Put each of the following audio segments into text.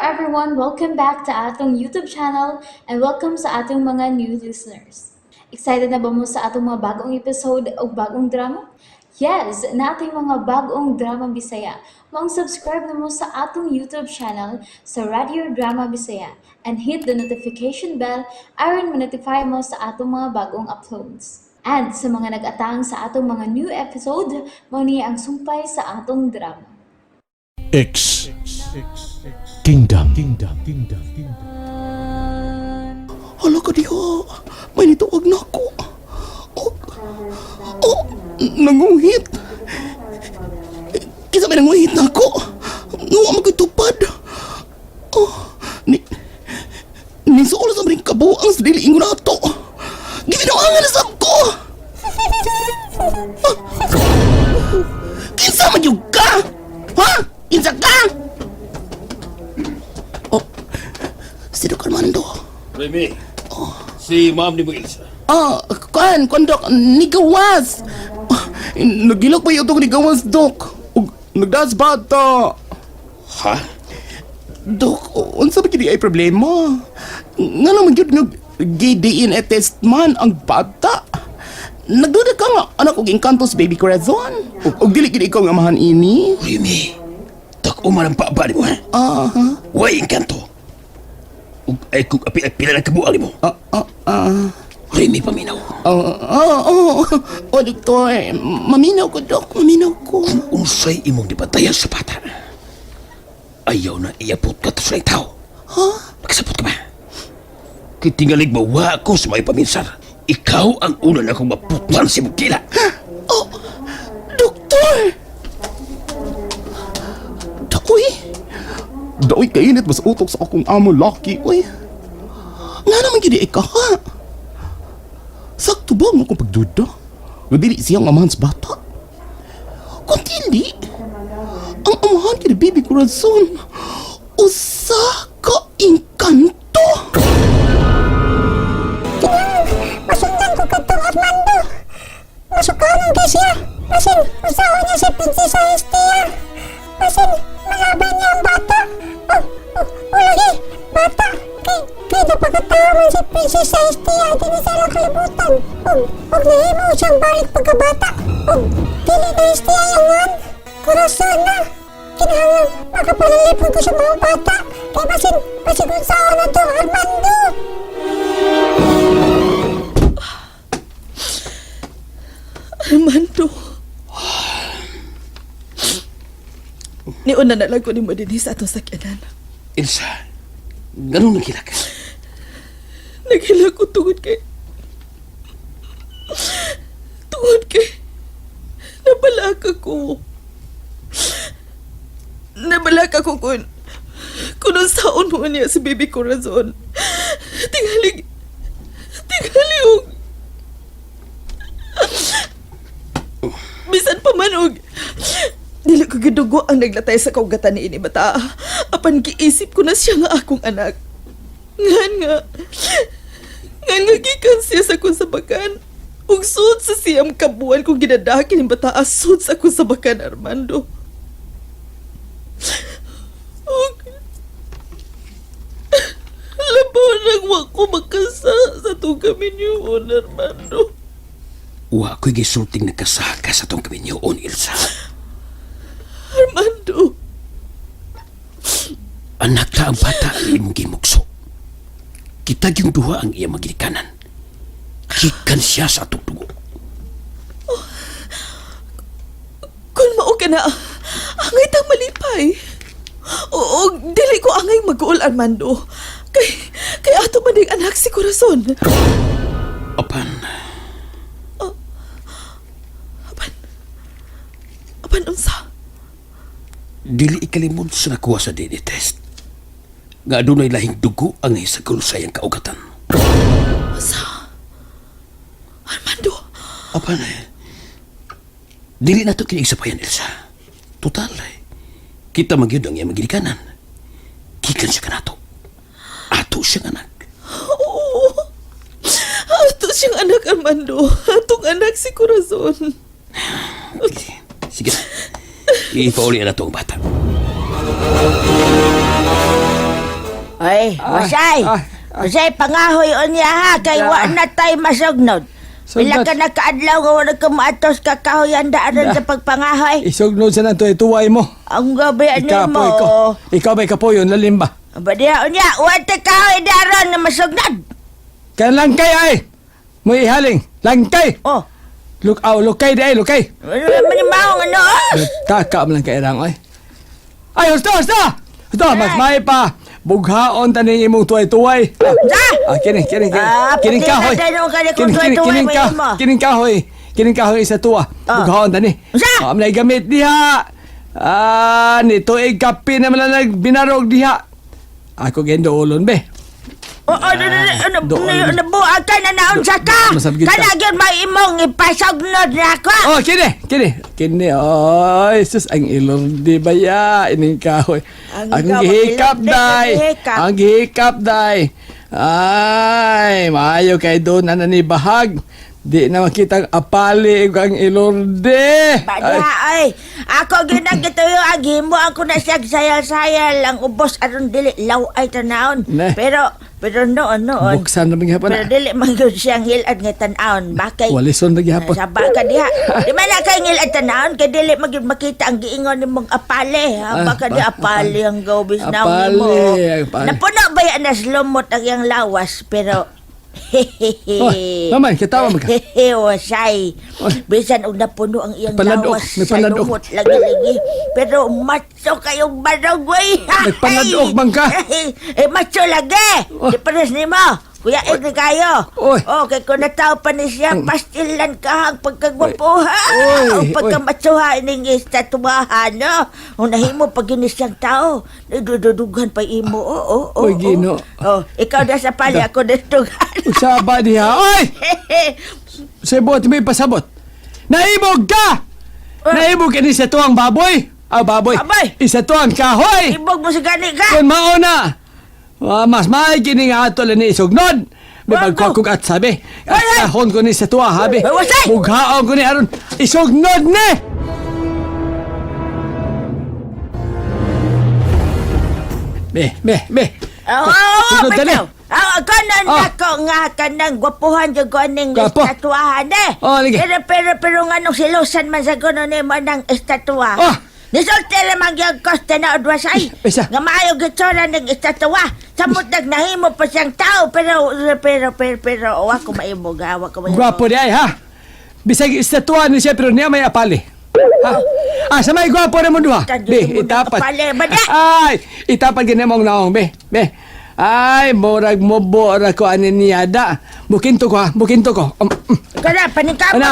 everyone, welcome back to atong YouTube channel and welcome sa atong mga new listeners. Excited na ba mo sa atong mga bagong episode o bagong drama? Yes, na ating mga bagong drama Bisaya. Subscribe na mo sa atong YouTube channel sa Radio Drama Bisaya and hit the notification bell aron ma-notify mo sa atong mga bagong uploads. And sa mga nag-atang sa atong mga new episode, mo niya ang sumpay sa atong drama. X Kingdom. Hala ka diha, may nituwag na ako. Nanguhit. Kisa may nanguhit na ako. Nuwa magitupad. Nisuol sa maring kabuang sa diliing na ito. Gibinawangan na sab ko. Kinsa man yung ka? Ha? Kinsa ka? Sino ka naman do? Remy, si Ma'am ni Ilsa. Dok, nigawas. Nagilak pa yung itong nigawas, Dok. Nagdas bata. Ha? Dok, unsa ba kini ay problema? Nga naman yun nag-DNA test man ang bata. Nagduda ka nga, anak og Encanto's baby corazon. Og dili gid ikaw nga amahan ini. Remy, tak umarang paaba ni mo, ha? Way Encanto. Ay, kung pila ng kabuang mo. Remy, paminaw. Doktor, maminaw ko, Dok, maminaw ko. Kung unsay imong dipatayan sa bata, ayaw na iapot ka to sa itaw. Magsapot ka ba? Kitingalig mawa ako sa may paminsan. Ikaw ang una na akong maputuan si Mugkila. Doktor! Dakoy! Daoy kainit mas utok sa akong amo laki, uy. Nga naman gini ika, ha? Sakto ba ang akong pagduda? Nga dili siyang amahan sa bata? Kung dili, ang amahan kini baby corazon, usa ka Encanto! Masundan ko katong Armando. Masukanan kay siya. Masin, usawa niya si Prinsesa Estia. Masin, malaban niya ang bata. Lagi, bata. Kaya napagkataman si Prinsesa Estia din sa lang kalibutan. Huwag nahimo siyang balik pagkabata. Dili na Estia yangan. Kurasan na. Kinahanglan, makapalalipon ko sa mga bata. Kaya masin usawa na to Armando. Armando. Niuna na lang ko ni mo din sa atong sakyanan. Ilsa, ganun ang kilak. Naghila ko tungod kay... Nabalaka ko kung saon mo niya si baby corazon. Tingali og... Bisan pa man og... Dili ko gidugo ang naglatay sa kaugatan ni ini bata. Apan giisip ko na siya nga akong anak. Nga gikan siya sa akong sabakan. Ug sud sa siyam kabuan kung ginadakin yung bata asud sa akong sabakan, Armando. Ug... Labaw nang wako magkasa sa itong kaminyoon, Armando. Wa ko'y gisulting nagkasaka sa tong kaminyoon, Ilsa. Armando. Anak ta ang bata ang imong gimukso. Kita yung duha ang iya magilikanan. Kikan siya sa atong dugo. Kung mao ka na, angay tang malipay. Oo, dili ko angay mag-uol, Armando. Kay ato man ding anak si Corazon. Apan unsa? Dili ikalimod sa nakuha sa DNA test. Nga adunay lahing dugo ang isagol sa iyang kaugatan. Unsa? Armando? Dili na ito kinigsapayan, Elsa. Total, kita magyud ang iyang magilikanan. Kikan siya ka nato. Ato siyang anak. Oo. Ato siyang anak, Armando. Atong anak si Corazon. Sige na. Ipauli na ito ang bata. Wasay. Wasay, pangahoy unya ha, kay wa na tay masugnod. Pila ka nakaadlaw nga wala ka maatos kakahoyan daanan sa pagpangahoy. Isugnod sa nato ituway mo. Ang gabi ano mo. Ikaw ba kapoy yun, lalim ba? Aba diya unya, wala kahoy daron na masugnod. Kaya langkay ay! Mo ihaling, langkay! Oh, Lukay di ay, lukay! ano naman yung maong ano? Taka mo lang kay Erang, ay. Ay, husto! Mas may pa! Bughaon taning imong tuway-tuway. Kining kahoy. Kining kahoy sa tuwa. Bughaon tani. Amlay gamit diha. Nito ay kape na malang binarog diha. Ako gendoolon be. Nabuha ka na naon sa ka. Kanagyan may imong ipasagnod na ako. Oh, kini. Ay, sus, ang ilong di ba ya? Ining kahoy. Ang gihikap, day. Ay, maayo kay doon na nanibahag. Di na makitang apali ang ilorde. Ay, ako ginagituyo ang himo ako na siyag sayal-sayal ang ubos aron dili law ay tanaon. Ne. Pero noon. Buksan na mga hapon. Pero dili man gyud siyang hilad nga tan-aon. Bakay Walison lagi hapon. sa baka diha. Di man na kay hilad tan-aon kay dili man gyud makita ang giingon nimong apale. Baka di apale ang gawbis na mo. Apale. Napuno ba yan na slumot ang iyang lawas pero Naman, kitawa mo ka. Wasay. Bisan og napuno ang iyang Paladok, lawas may sa paladok. lumot lagi-lagi. Pero macho kayong barangay. Nagpaladok man ka. Macho lagi. Di pares ni mo. Kuya Ed kayo. Oy. Kay kung nataw pa ni siya, pastilan ka ang pagkagwapuha. Oy. O pagkamatsuha ning estatubahan, no? Unahin mo pag yun siyang tao. Dududugan pa imo. Oy, Gino. Ikaw na sa pali, ako na dudugan. Usaba diha. Oy! Sebot, may pasabot. Naibog ka! Naibog ka ni sa tuwang baboy. Baboy. Baboy. Isa tuwang kahoy. Ibog mo sa gani ka. Kung mauna, mas may kining atol ni isugnod. May Wag pagkakog at sabi. At kahon ko ni sa tuwa, habi. Wasay! Bughaon ko ni aron. Isugnod ni! Be. Sunod dali. Kanan ako nga kanang gwapuhan yung kaning Gwapo. estatuahan Lagi. Pero nga nung silusan man sa gano'n ni mo ng estatua. Nisulti lamang yung koste na udwasay. Isa. Nga maayo gitsura ng estatua. Samot nagnahimo pa siyang tao. Pero, wako maimog ha. Gwapo di ay ha. Bisag estatwa ni siya pero niya may apali. Sa may gwapo na mo duha. Be, itapat. Apali, bada. Ay, itapat ginamong naong, be. Ay, morag mo bora ko ani niyada. Bukinto ko. Kana, paningkamot.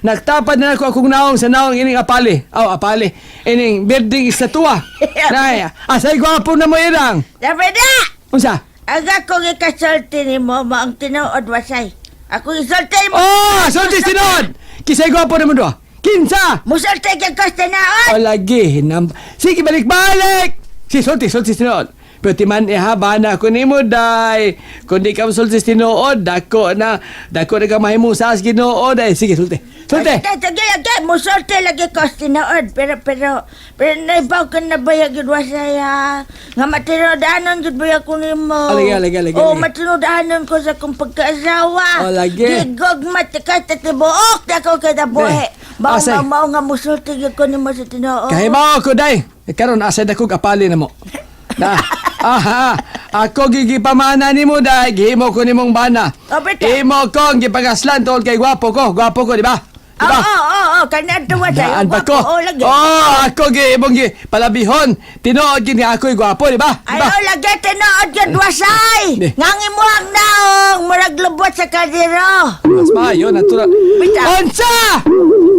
Natapad na ako akong naong sa naong ining apali. Apali. Ining building estatwa. Nay, asay gwapo na mo irang. Dabeda! Unsa? Aga kong ikasulti ni mo, maang tinuod wasay. Ako isulti mo. Sulti sinod! Kisay gwapo na mo duha. Kinsa! Musulti kang koste naon. Lagi, sige, balik! Sulti sinod. Pero timan bana ko ni mo, day. Kung di ka sulti sinod, dako na kamay mo sa ginoo, day. Sige, sulti. Sige, musulti lagi koste naon. Pero, naibaw ka na bayag yun wasaya. Nga matinodaanon yun bayag ko ni mo. Lagi. Matinodaanon ko sa kong pagkaasawa. Lagi. Gigog matikas at tibuok na ko kada buhe. Mao nga musulti yun ko ni mo sa tinoon. Kahit mo ako, day. Karon asay dako kapali na mo. Ako gigipamana ni mo, day. Gihimo ko ni mong bana. Imo ko gipagaslan tol kay gwapo ko, di ba? Kanado wasay. Daan ba ko? Ako gihimong palabihon. Tinuod gini ako'y gwapo, di ba? Lagi tinood yun wasay. Ngangi mo ang naong murag lubot sa kadiro. Mas maayo, natural. Onsa!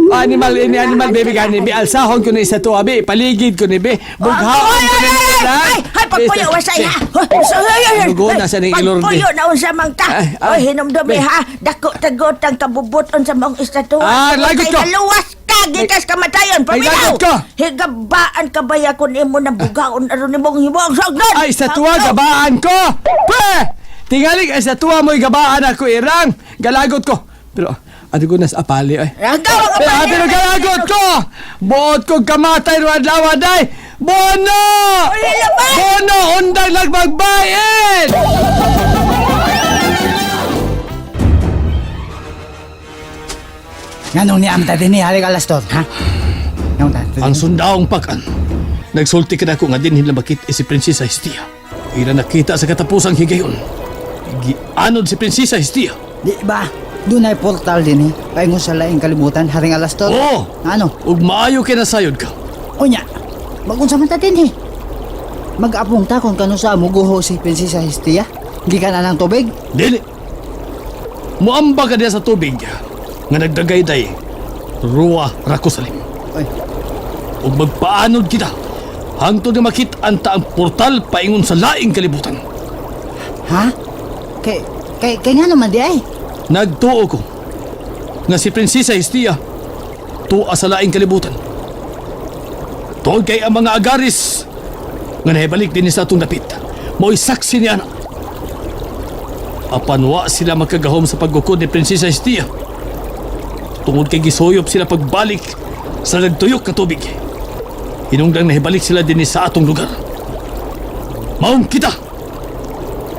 Animal baby gani. Bi alsahon ko ni sa tuwa, bi. Paligid ko ni, bi. Bughaon ko ni Ay, pagpuyo wasay ha. Lugona sa ning ilorde. Pagpuyo na unsa man ka. Hinumdumi ha. Dako tagot ang kabubuton sa mong estatwa. Lagot ko. Naluwas ka, gikas kamatayon. Paminaw. lagot ko. Higabaan ka ba yakon imo ng bugaon aron nimong himong sognod. Ay, sa tuwa, gabaan ko! Tingalig, ay sa tuwa mo'y gabaan ako, irang. Galagot ko. Pero, ko nas apali, ay. Ragaw ang apali. Pero galagot ko! Buot ko kamatay, ruad-lawad, ay. Bono! Bono, undang nagmagbayad! Nganong ni amta din ni halik alas to, ha? Nganong ta? Ang sundaong pakan. Nagsulti ka na ako nga din hilabakit si Prinsesa Hestia. Ila nakita sa katapusang higayon. Gianod si Prinsesa Hestia. Di ba? Doon ay portal din eh. Paingon sa laing kalibutan, haring alas to. Oo! Ano? Ug maayo kinasayod ka. Unya, magunsa man ta din eh. Mag-apong ta kung kano sa muguho si Prinsesa Hestia. Hindi ka na ng tubig? Dili. Muamba ka diya sa tubig nga nagdagayday. Ruwa Rakusalim. Oy, Ug magpaanod kita. Hangtod na makit-an ta ang portal paingon sa laing kalibutan. ha? Kay nga naman di ay. Nagtuo ko nga si Prinsesa Hestia tuwa sa laing kalibutan. Tuod kay ang mga agaris nga nahibalik din sa atong dapit. Mo'y saksi niya na. Apanwa sila magkagahom sa paggukod ni Prinsesa Hestia. Tungod kay gisoyop sila pagbalik sa nagtuyok na tubig. Hinungdang nahibalik sila din sa atong lugar. Maong kita!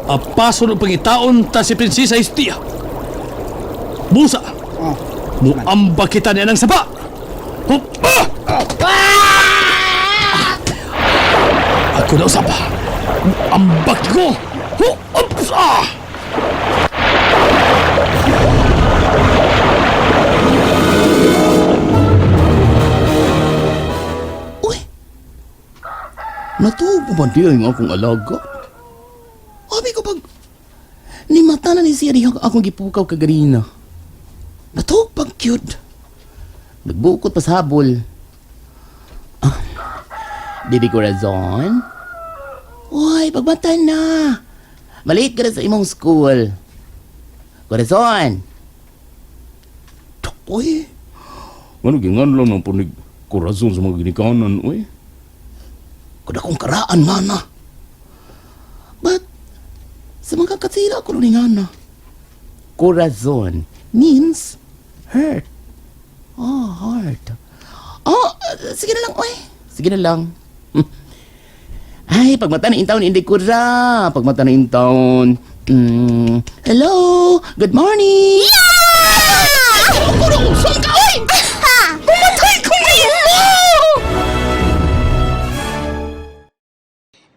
Apaso ng pangitaon ta si Prinsesa Hestia. Busa! Muamba kita niya ng saba! Hupa! Ako na usapa. Ambak ko! Hupa! Uy! Natuog mo ba diya yung akong alaga? Abi ko pag... Ni mata na ni siya diya akong gipukaw kaganina. Natuog pag cute. Nagbukot pa sa habol. Ah, Bibi Corazon? Uy, pagbata na. Maliit ka na sa imong school. Corazon! Uy, ano gingan lang ng punig Corazon sa mga ginikanan, uy? Kada kong karaan, mana. But, sa mga katsila ko rin nga Corazon means hurt. Oh, heart. Oh, sige na lang, uy. Sige na lang. Ay, pagmata na intaon, hindi ko ra. Pagmata na intaon. Hello, good morning. Saan ka, uy? Pumatay ko ngayon mo!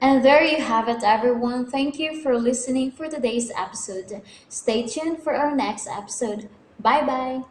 And there you have it, everyone. Thank you for listening for today's episode. Stay tuned for our next episode. Bye bye.